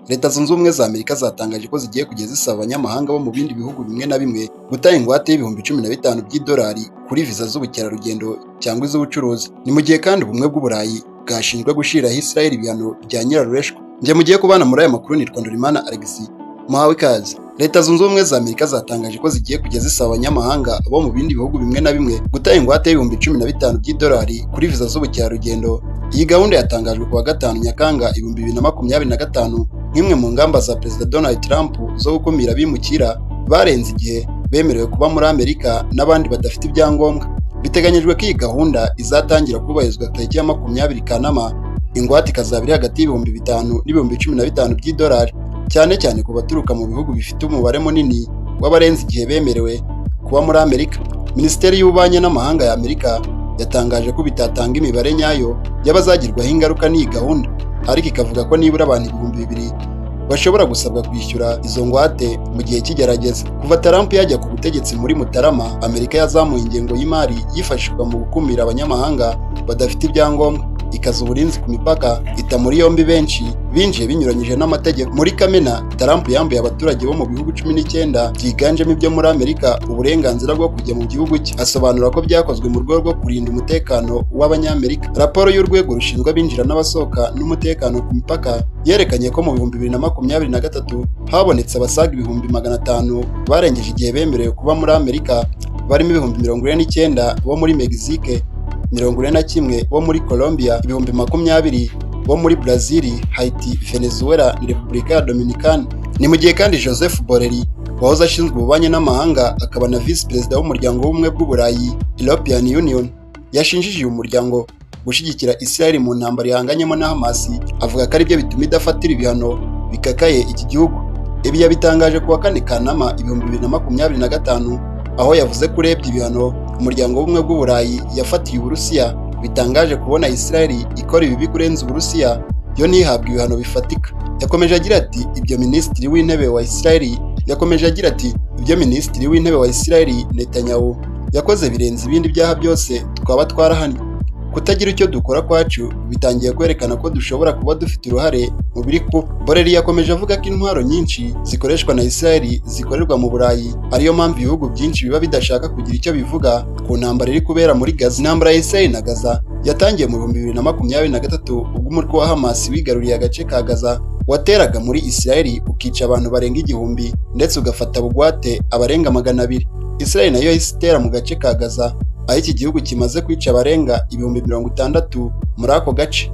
Leta Zunze Ubumwe za Amerika zatangaje ko zigiye kujya zisaba abanyamahanga bo mu bindi bihugu bimwe na bimwe gutanga ingwate y'ibihumbi 15 by'idolari kuri viza z'ubukerarugendo cyangwa iz'ubucuruzi. Ni mu gihe kandi ubumwe bw'Uburayi bwashinjwa gushiraho Israel ibihano bya nyirarureshwa. Njye mugiye kubana muri aya makuru nitwa Ndorimana Alexis. Muhawe ikaze. Leta Zunze Ubumwe za Amerika zatangaje ko zigiye kujya zisaba abanyamahanga bo mu bindi bihugu bimwe na bimwe gutanga ingwate y'ibihumbi 15 by'idolari kuri viza z'ubukerarugendo. Iyi gahunda yatangajwe kuwa 5 Nyakanga 2025 nk'imwe mu ngamba za Perezida Donald Trump zo gukumira abimukira barenze igihe bemerewe kuba muri Amerika n'abandi badafite ibyangombwa. Biteganyijwe ko iyi gahunda izatangira kubahirizwa tariki ya 20 Kanama. Ingwate ikazaba iri hagati y'ibihumbi 5 n'ibihumbi 15 by'idolari, cyane cyane ku baturuka mu bihugu bifite umubare munini w'abarenze igihe bemerewe kuba muri Amerika. Minisiteri y'Ububanyi n'Amahanga ya Amerika yatangaje ko bitatanga imibare nyayo y'abazagirwaho ingaruka n'iyi gahunda, ariko ikavuga ko nibura abantu 2,000 bashobora gusabwa kwishyura izo ngwate mu gihe cy'igerageza. Kuva Trump yajya ku butegetsi muri Mutarama, Amerika yazamuye ingengo y'imari yifashishwa mu gukumira abanyamahanga badafite ibyangombwa, ikaza uburinzi ku mipaka, ita muri yombi benshi binjiye binyuranyije n'amategeko. Muri Kamena, Trump yambuye abaturage bo mu bihugu 19 byiganjemo ibyo muri Amerika uburenganzira bwo kujya mu gihugu cye, asobanura ko byakozwe mu rwego rwo kurinda umutekano w'abanyamerika. Raporo y'urwego rushinzwe abinjira n'abasohoka n'umutekano ku mipaka yerekanye ko mu 2023 habonetse abasaga 500,000 barengeje igihe bemerewe kuba muri Amerika, barimo 49,000 bo muri Mexique, 41 bo muri Colombia, 20,000 bo muri Brazil, Haiti, Venezuela na Repubulika ya Dominicana. Ni mu gihe kandi Joseph Borrell wahoze ashinzwe ububanyi n'amahanga akaba na Visi Perezida w'umuryango w'ubumwe bw'Uburayi European Union yashinjije uyu muryango gushyigikira Israel mu ntambara ihanganyemo na Hamas, avuga ko aribyo bituma idafatira ibihano bikakaye iki gihugu. Ibi yabitangaje kuwa 4 Kanama 2025 aho yavuze ko urebye ibihano umuryango w'ubumwe bw'Uburayi yafatiye Uburusiya bitangaje kubona Israel ikora ibibi kurenza Uburusiya yo ntihabwa ibihano bifatika. Yakomeje agira ati ibyo Minisitiri w'Intebe wa Israel Netanyahu yakoze birenze ibindi byaha byose twaba twarahanye. Kutagira icyo dukora kwacu bitangiye kwerekana ko dushobora kuba dufite uruhare mu biri kuba. Borrell yakomeje avuga ko intwaro nyinshi zikoreshwa na Israel zikorerwa mu Burayi, ariyo mpamvu ibihugu byinshi biba bidashaka kugira icyo bivuga ku ntambara iri kubera muri Gaza. Intambara ya Israel na Gaza yatangiye mu 2023 ubwo umutwe wa Hamas wigaruriye agace ka Gaza wateraga muri Israel ukica abantu barenga 1,000 ndetse ugafata bugwate abarenga 200. Israel nayo yahise itera mu gace ka Gaza, aho iki gihugu kimaze kwica abarenga 60,000 muri ako gace.